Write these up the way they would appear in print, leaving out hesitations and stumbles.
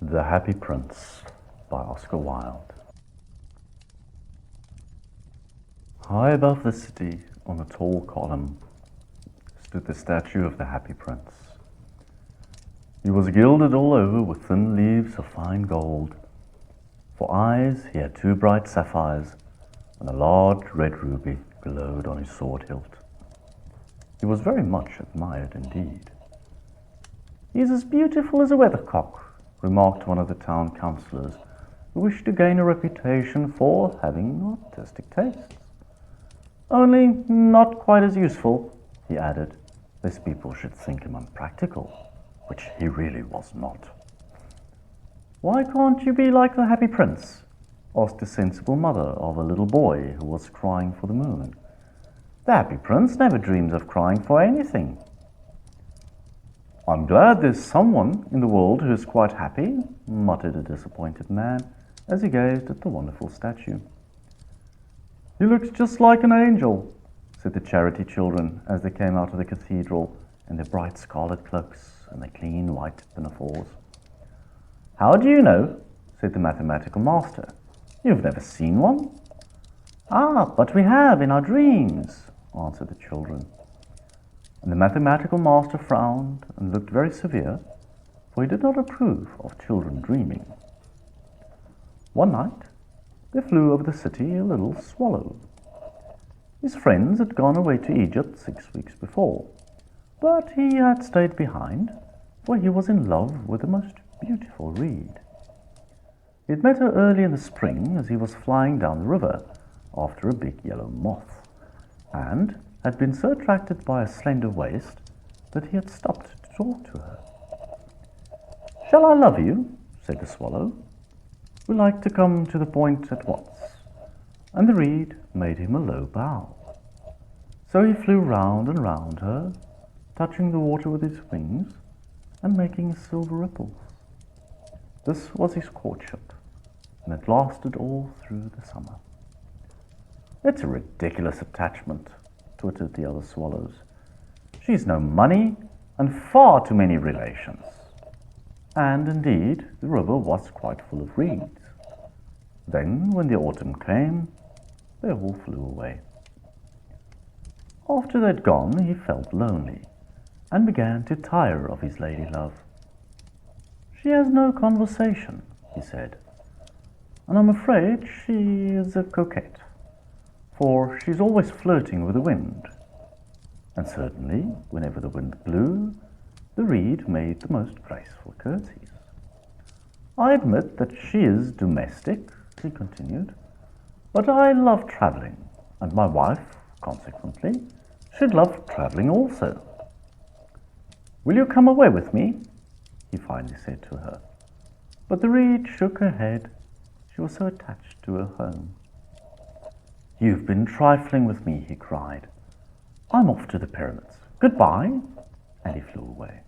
The Happy Prince by Oscar Wilde. High above the city, on a tall column, stood the statue of the Happy Prince. He was gilded all over with thin leaves of fine gold. For eyes he had 2 bright sapphires, and a large red ruby glowed on his sword hilt. He was very much admired indeed. "He is as beautiful as a weathercock," remarked one of the town councillors, who wished to gain a reputation for having artistic tastes. "Only not quite as useful," he added, lest people should think him unpractical, which he really was not. "Why can't you be like the Happy Prince?" asked a sensible mother of a little boy who was crying for the moon. "The Happy Prince never dreams of crying for anything." "I'm glad there's someone in the world who is quite happy," muttered a disappointed man as he gazed at the wonderful statue. "He looks just like an angel," said the charity children as they came out of the cathedral in their bright scarlet cloaks and their clean white pinafores. "How do you know?" said the mathematical master. "You've never seen one?" "Ah, but we have in our dreams," answered the children. And the mathematical master frowned and looked very severe, for he did not approve of children dreaming. One night there flew over the city a little swallow. His friends had gone away to Egypt 6 weeks before, but he had stayed behind, for he was in love with the most beautiful reed. He had met her early in the spring as he was flying down the river after a big yellow moth, and had been so attracted by her slender waist that he had stopped to talk to her. "Shall I love you?" said the swallow. "We like to come to the point at once." And the reed made him a low bow. So he flew round and round her, touching the water with his wings and making silver ripples. This was his courtship, and it lasted all through the summer. "It's a ridiculous attachment," twittered the other swallows. "She's no money and far too many relations." And indeed, the river was quite full of reeds. Then, when the autumn came, they all flew away. After they'd gone, he felt lonely and began to tire of his lady love. "She has no conversation," he said, "and I'm afraid she is a coquette, for she's always flirting with the wind." And certainly, whenever the wind blew, the reed made the most graceful curtsies. "I admit that she is domestic," he continued, "but I love travelling, and my wife, consequently, should love travelling also. Will you come away with me?" he finally said to her. But the reed shook her head. She was so attached to her home. "You've been trifling with me," he cried. "I'm off to the pyramids. Goodbye," and he flew away.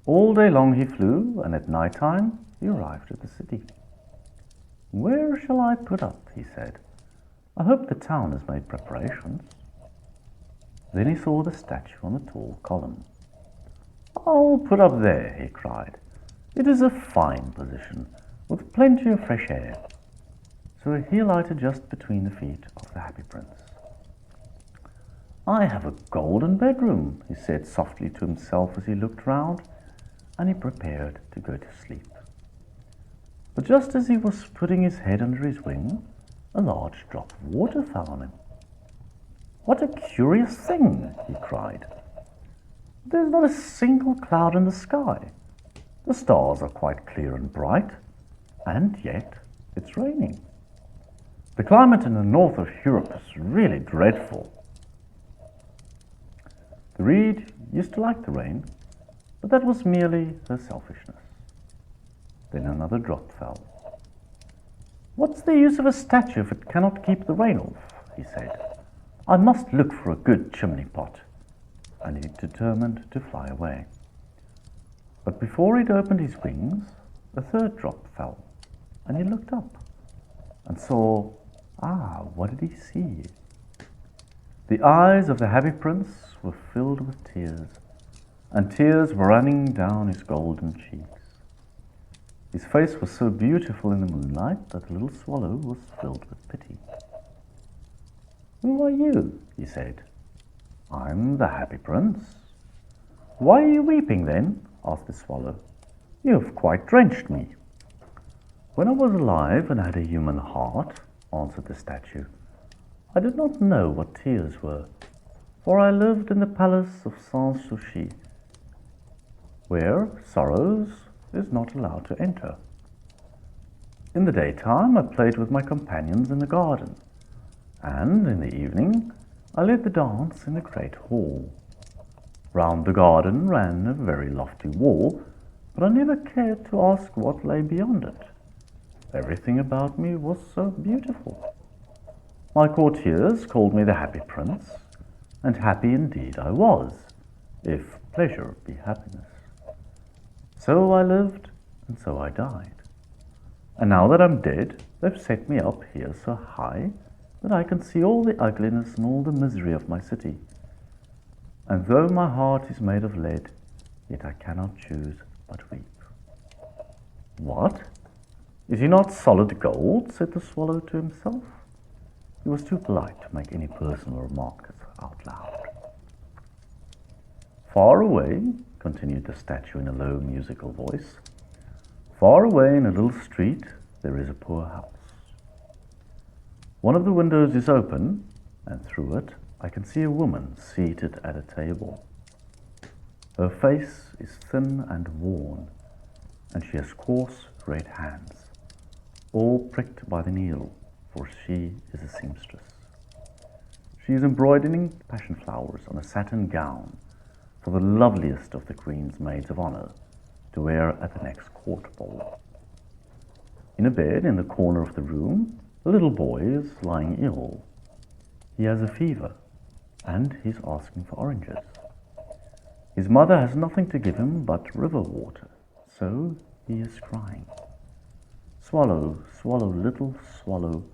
All day long he flew, and at night time he arrived at the city. "Where shall I put up?" he said. "I hope the town has made preparations." Then he saw the statue on the tall column. "I'll put up there," he cried. "It is a fine position, with plenty of fresh air." So he alighted just between the feet of the Happy Prince. "I have a golden bedroom," he said softly to himself as he looked round, and he prepared to go to sleep. But just as he was putting his head under his wing, a large drop of water fell on him. "What a curious thing!" he cried. "There's not a single cloud in the sky. The stars are quite clear and bright, and yet it's raining. The climate in the north of Europe is really dreadful." The reed used to like the rain, but that was merely her selfishness. Then another drop fell. "What's the use of a statue if it cannot keep the rain off?" he said. "I must look for a good chimney pot." And he determined to fly away. But before he'd opened his wings, a third drop fell, and he looked up and saw, what did he see? The eyes of the Happy Prince were filled with tears, and tears were running down his golden cheeks. His face was so beautiful in the moonlight that the little swallow was filled with pity. "Who are you?" he said. "I'm the happy prince." "Why are you weeping then?" asked the swallow. "You have quite drenched me." "When I was alive and had a human heart," answered the statue, "I did not know what tears were, for I lived in the palace of Sans-Souci, where sorrows is not allowed to enter. In the daytime I played with my companions in the garden, and in the evening I led the dance in the great hall. Round the garden ran a very lofty wall, but I never cared to ask what lay beyond it. Everything about me was so beautiful. My courtiers called me the happy prince, and happy indeed I was, if pleasure be happiness. So I lived, and so I died. And now that I'm dead, they've set me up here so high that I can see all the ugliness and all the misery of my city. And though my heart is made of lead, yet I cannot choose but weep." "What? Is he not solid gold?" said the swallow to himself. He was too polite to make any personal remarks out loud. "Far away," continued the statue in a low musical voice, "far away in a little street there is a poor house. One of the windows is open, and through it I can see a woman seated at a table. Her face is thin and worn, and she has coarse red hands, all pricked by the needle, for she is a seamstress. She is embroidering passion flowers on a satin gown for the loveliest of the Queen's maids of honor to wear at the next court ball. In a bed in the corner of the room, a little boy is lying ill. He has a fever, and he's asking for oranges. His mother has nothing to give him but river water, so he is crying. Swallow, swallow, little swallow,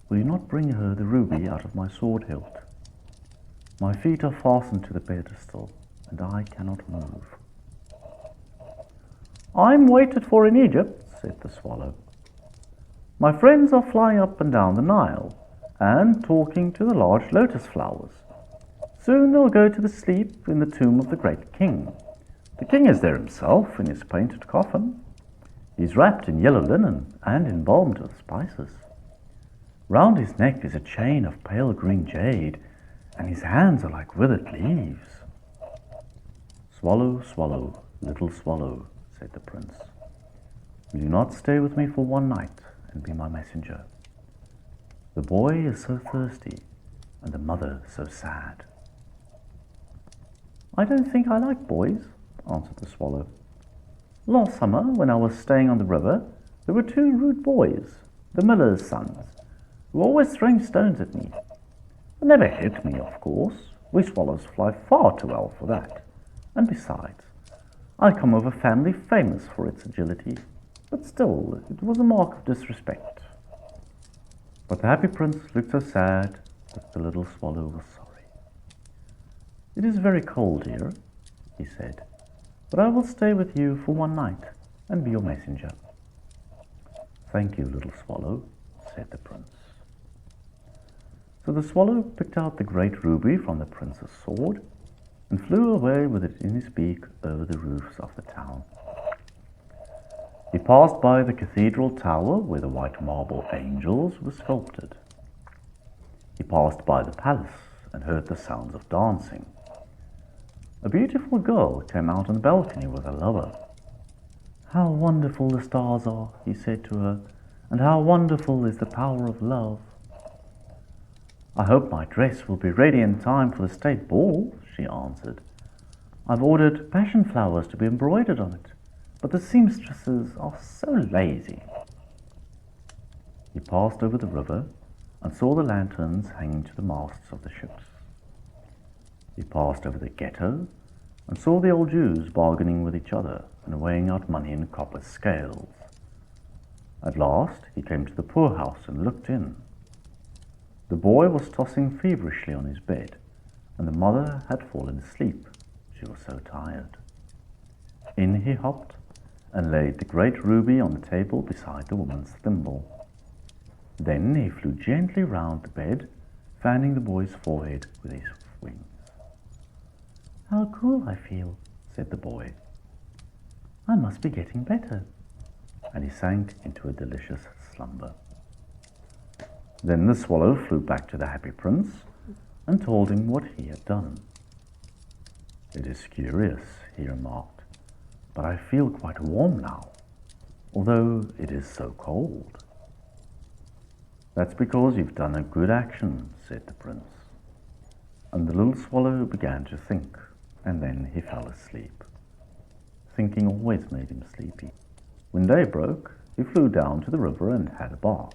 will you not bring her the ruby out of my sword hilt? My feet are fastened to the pedestal, and I cannot move." "I'm waited for in Egypt," said the swallow. "My friends are flying up and down the Nile, and talking to the large lotus flowers. Soon they'll go to sleep in the tomb of the great king. The king is there himself in his painted coffin. He's wrapped in yellow linen and embalmed with spices. Round his neck is a chain of pale green jade, and his hands are like withered leaves." "Swallow, swallow, little swallow," said the prince, "will you not stay with me for one night and be my messenger? The boy is so thirsty, and the mother so sad." "I don't think I like boys," answered the swallow. "Last summer, when I was staying on the river, there were two rude boys, the miller's sons, who were always throwing stones at me. They never hit me, of course. We swallows fly far too well for that. And besides, I come of a family famous for its agility, but still it was a mark of disrespect." But the happy prince looked so sad that the little swallow was sorry. "It is very cold here," he said, "but I will stay with you for one night and be your messenger." "Thank you, little swallow," said the prince. So the swallow picked out the great ruby from the prince's sword and flew away with it in his beak over the roofs of the town. He passed by the cathedral tower where the white marble angels were sculpted. He passed by the palace and heard the sounds of dancing. A beautiful girl came out on the balcony with her lover. "How wonderful the stars are," he said to her, "and how wonderful is the power of love." "I hope my dress will be ready in time for the state ball," she answered. "I've ordered passion flowers to be embroidered on it, but the seamstresses are so lazy." He passed over the river and saw the lanterns hanging to the masts of the ships. He passed over the ghetto and saw the old Jews bargaining with each other and weighing out money in copper scales. At last he came to the poorhouse and looked in. The boy was tossing feverishly on his bed, and the mother had fallen asleep. She was so tired. In he hopped and laid the great ruby on the table beside the woman's thimble. Then he flew gently round the bed, fanning the boy's forehead with his wings. "How cool I feel," said the boy. "I must be getting better." And he sank into a delicious slumber. Then the swallow flew back to the happy prince and told him what he had done. "It is curious," he remarked, "but I feel quite warm now, although it is so cold." "That's because you've done a good action," said the prince. And the little swallow began to think, and then he fell asleep. Thinking always made him sleepy. When day broke, he flew down to the river and had a bath.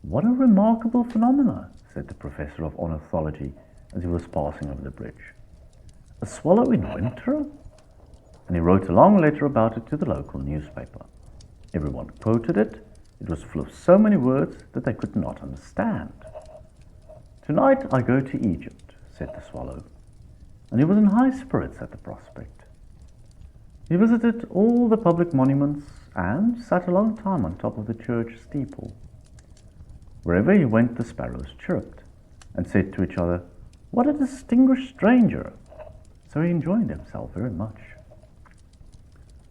"What a remarkable phenomena," said the professor of ornithology as he was passing over the bridge. "A swallow in winter?" And he wrote a long letter about it to the local newspaper. Everyone quoted it. It was full of so many words that they could not understand. "Tonight I go to Egypt," said the swallow, and he was in high spirits at the prospect. He visited all the public monuments and sat a long time on top of the church steeple. Wherever he went, the sparrows chirped and said to each other, "What a distinguished stranger!" So he enjoyed himself very much.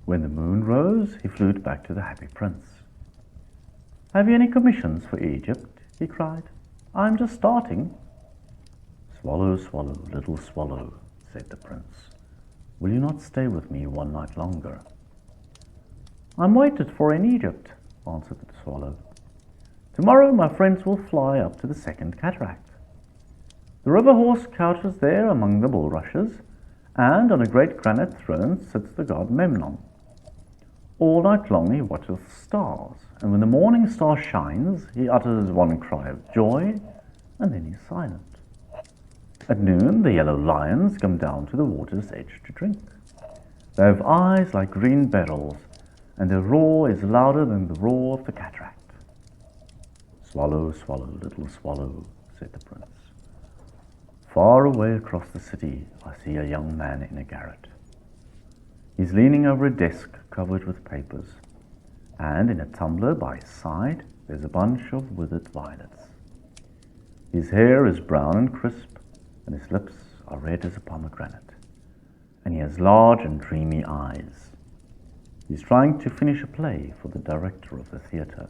When the moon rose, he flew back to the happy prince. "Have you any commissions for Egypt?" he cried. "I'm just starting." "Swallow, swallow, little swallow," said the prince. "Will you not stay with me one night longer?" "I'm waited for in Egypt," answered the swallow. "Tomorrow my friends will fly up to the second cataract. The river horse couches there among the bulrushes, and on a great granite throne sits the god Memnon. All night long he watches the stars, and when the morning star shines, he utters one cry of joy, and then he's silent. At noon, the yellow lions come down to the water's edge to drink. They have eyes like green beryls, and their roar is louder than the roar of the cataract." "Swallow, swallow, little swallow," said the prince. "Far away across the city, I see a young man in a garret. He's leaning over a desk covered with papers, and in a tumbler by his side there's a bunch of withered violets. His hair is brown and crisp, and his lips are red as a pomegranate, and he has large and dreamy eyes. He's trying to finish a play for the director of the theatre,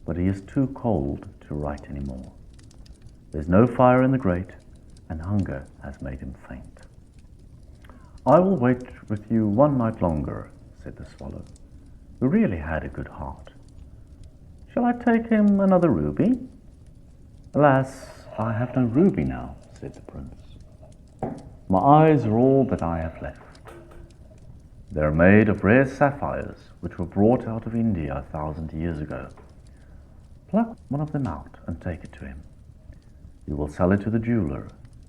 but he is too cold to write any more. There's no fire in the grate, and hunger has made him faint. I will wait with you one night longer," said the swallow, who really had a good heart. "Shall I take him another ruby?" "Alas, I have no ruby now," said the prince. "My eyes are all that I have left. They are made of rare sapphires, which were brought out of India 1,000 years ago. Pluck one of them out and take it to him. You will sell it to the jeweler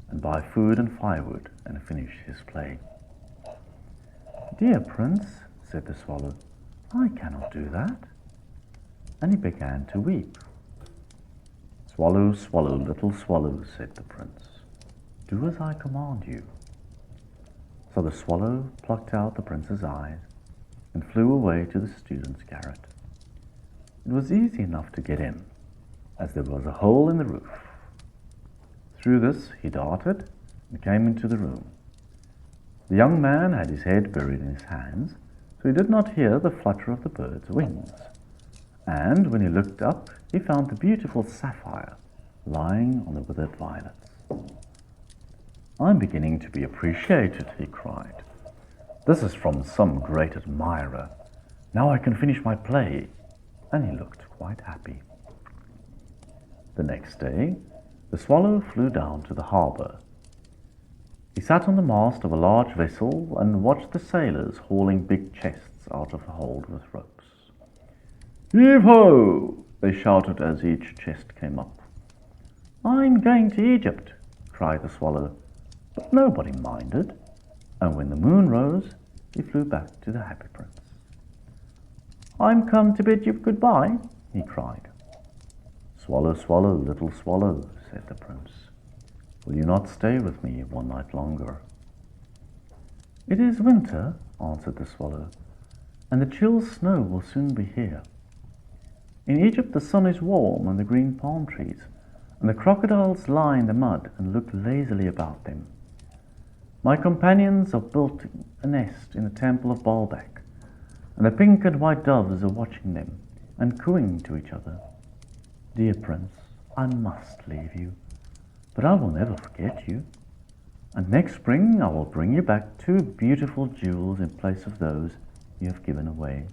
and buy food and firewood and finish his play." "Dear prince," said the swallow, "I cannot do that." And he began to weep. "Swallow, swallow, little swallow," said the prince. "Do as I command you." So the swallow plucked out the prince's eyes and flew away to the student's garret. It was easy enough to get in, as there was a hole in the roof. Through this he darted and came into the room. The young man had his head buried in his hands, so he did not hear the flutter of the bird's wings. And when he looked up, he found the beautiful sapphire lying on the withered violets. "I'm beginning to be appreciated," he cried. "This is from some great admirer. Now I can finish my play." And he looked quite happy. The next day, the swallow flew down to the harbour. He sat on the mast of a large vessel and watched the sailors hauling big chests out of the hold with ropes. "Heave-ho!" they shouted as each chest came up. "I'm going to Egypt," cried the swallow, but nobody minded, and when the moon rose, he flew back to the happy prince. "I'm come to bid you goodbye," he cried. "Swallow, swallow, little swallow," said the prince. "Will you not stay with me one night longer?" "It is winter," answered the swallow, and the chill snow will soon be here. In Egypt the sun is warm on the green palm trees, and the crocodiles lie in the mud and look lazily about them. My companions have built a nest in the temple of Baalbek, and the pink and white doves are watching them and cooing to each other. Dear prince, I must leave you, but I will never forget you. And next spring I will bring you back 2 beautiful jewels in place of those you have given away.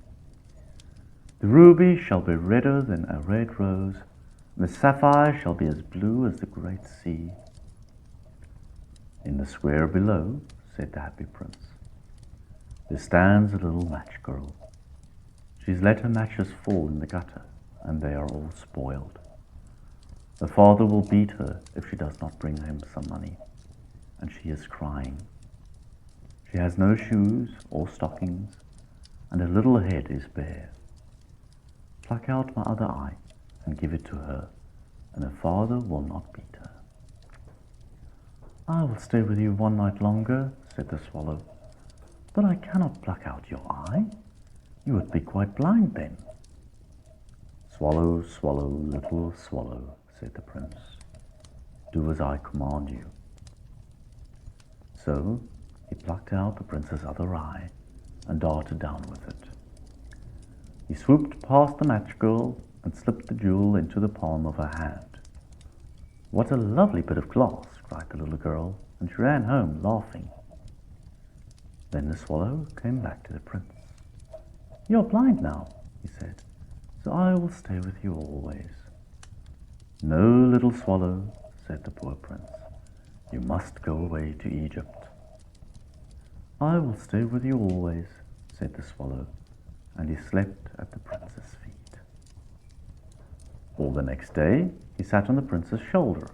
The ruby shall be redder than a red rose, and the sapphire shall be as blue as the great sea. In the square below, said the happy prince, there stands a little match girl. She's let her matches fall in the gutter, and they are all spoiled. Her father will beat her if she does not bring him some money, and she is crying. She has no shoes or stockings, and her little head is bare. Pluck out my other eye and give it to her, and her father will not beat her. I will stay with you 1 night longer, said the swallow, but I cannot pluck out your eye. You would be quite blind then. Swallow, swallow, little swallow, said the prince, do as I command you. So he plucked out the prince's other eye and darted down with it. He swooped past the match girl and slipped the jewel into the palm of her hand. What a lovely bit of glass, cried the little girl, and she ran home laughing. Then the swallow came back to the prince. You're blind now, he said, so I will stay with you always. No, little swallow, said the poor prince, you must go away to Egypt. I will stay with you always, said the swallow, and he slept at the prince's feet. All the next day he sat on the prince's shoulder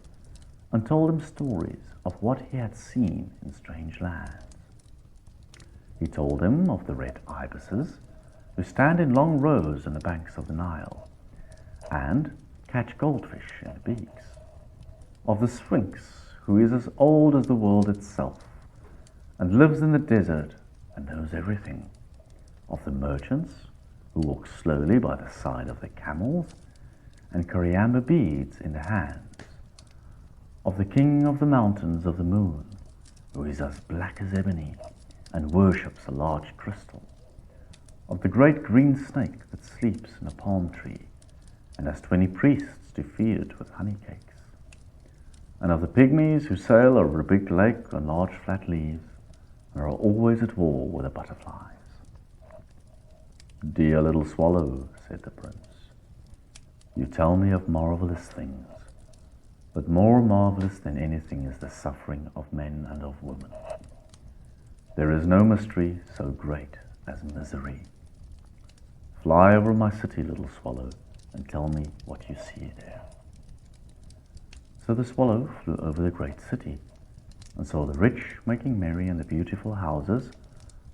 and told him stories of what he had seen in strange lands. He told him of the red ibises, who stand in long rows on the banks of the Nile, and catch goldfish in the beaks, of the Sphinx, who is as old as the world itself, and lives in the desert and knows everything, of the merchants, who walk slowly by the side of the camels, and carry amber beads in their hands, of the king of the mountains of the moon, who is as black as ebony, and worships a large crystal, of the great green snake that sleeps in a palm tree, and has 20 priests to feed it with honey cakes, and of the pygmies who sail over a big lake on large flat leaves, and are always at war with the butterflies. Dear little swallow, said the prince, you tell me of marvelous things, but more marvelous than anything is the suffering of men and of women. There is no mystery so great as misery. Fly over my city, little swallow, and tell me what you see there. So the swallow flew over the great city, and saw the rich making merry in the beautiful houses,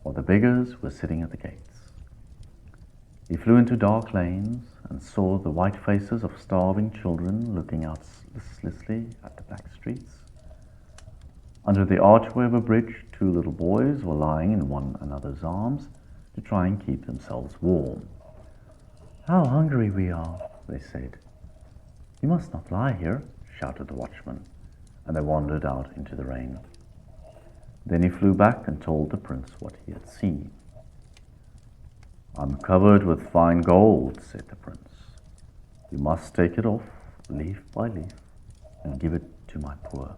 while the beggars were sitting at the gates. He flew into dark lanes, and saw the white faces of starving children looking out listlessly at the black streets. Under the archway of a bridge, 2 little boys were lying in one another's arms to try and keep themselves warm. How hungry we are, they said. You must not lie here, shouted the watchman, and they wandered out into the rain. Then he flew back and told the prince what he had seen. I'm covered with fine gold, said the prince. You must take it off, leaf by leaf, and give it to my poor.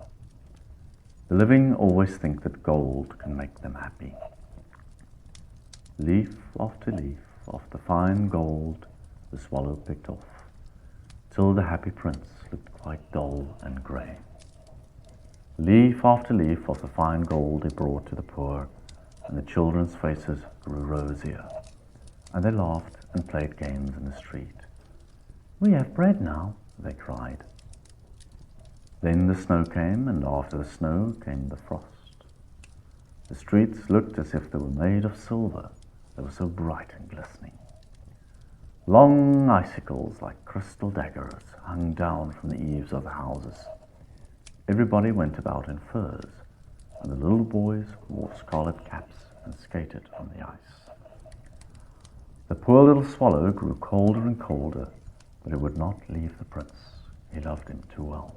The living always think that gold can make them happy. Leaf after leaf of the fine gold the swallow picked off, till the happy prince looked quite dull and grey. Leaf after leaf of the fine gold he brought to the poor, and the children's faces grew rosier, and they laughed and played games in the street. We have bread now, they cried. Then the snow came, and after the snow came the frost. The streets looked as if they were made of silver, they were so bright and glistening. Long icicles like crystal daggers hung down from the eaves of the houses. Everybody went about in furs, and the little boys wore scarlet caps and skated on the ice. The poor little swallow grew colder and colder, but it would not leave the prince. He loved him too well.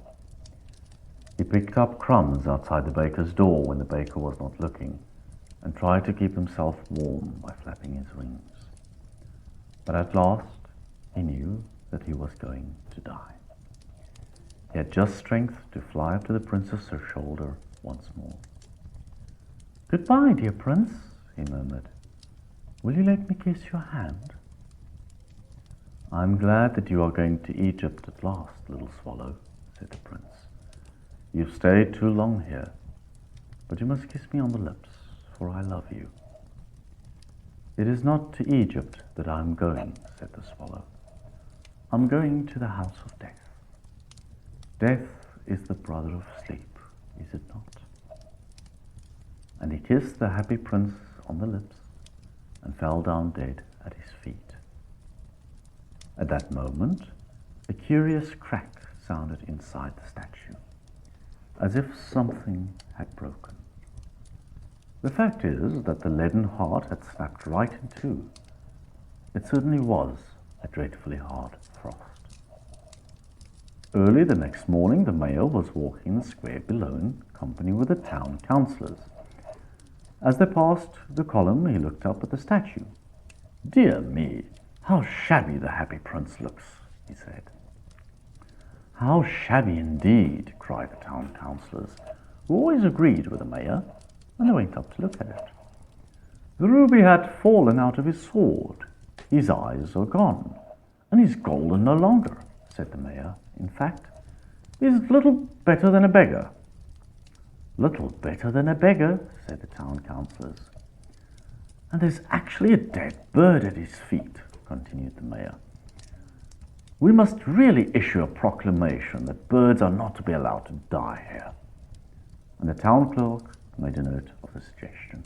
He picked up crumbs outside the baker's door when the baker was not looking, and tried to keep himself warm by flapping his wings. But at last he knew that he was going to die. He had just strength to fly up to the princess's shoulder once more. "Goodbye, dear prince," he murmured. "Will you let me kiss your hand?" "I'm glad that you are going to Egypt at last, little swallow," said the prince. "You've stayed too long here, but you must kiss me on the lips, for I love you." "It is not to Egypt that I am going," said the swallow. "I'm going to the house of death. Death is the brother of sleep, is it not?" And he kissed the happy prince on the lips and fell down dead at his feet. At that moment, a curious crack sounded inside the statue, as if something had broken. The fact is that the leaden heart had snapped right in two. It certainly was a dreadfully hard frost. Early the next morning, the mayor was walking in the square below in company with the town councillors. As they passed the column, he looked up at the statue. "Dear me, how shabby the happy prince looks," he said. "How shabby indeed," cried the town councillors, who always agreed with the mayor, and they went up to look at it. "The ruby had fallen out of his sword, his eyes are gone, and he's golden no longer," said the mayor. "In fact, he's little better than a beggar." "Little better than a beggar," said the town councillors. "And there's actually a dead bird at his feet," continued the mayor. "We must really issue a proclamation that birds are not to be allowed to die here." And the town clerk made a note of the suggestion.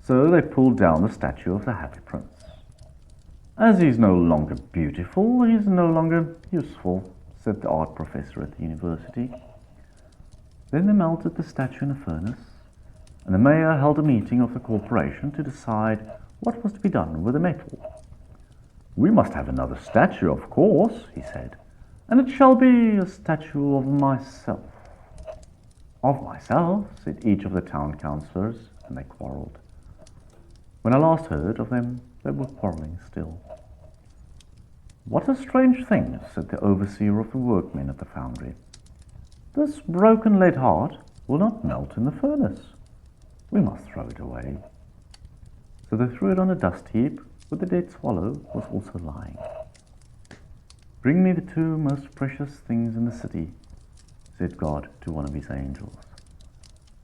So they pulled down the statue of the happy prince. "As he's no longer beautiful, he's no longer useful," said the art professor at the university. Then they melted the statue in a furnace, and the mayor held a meeting of the corporation to decide what was to be done with the metal. "We must have another statue, of course," he said, "and it shall be a statue of myself." "Of myself," said each of the town councillors, and they quarrelled. When I last heard of them, they were quarrelling still. "What a strange thing," said the overseer of the workmen at the foundry. "This broken lead heart will not melt in the furnace. We must throw it away." So they threw it on a dust heap where the dead swallow was also lying. "Bring me the two most precious things in the city," said God to one of his angels.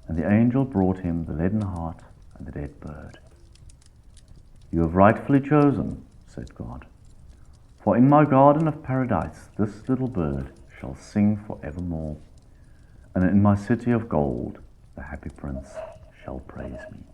And the angel brought him the leaden heart and the dead bird. "You have rightfully chosen," said God. "For in my garden of paradise this little bird shall sing for evermore, and in my city of gold the happy prince shall praise me."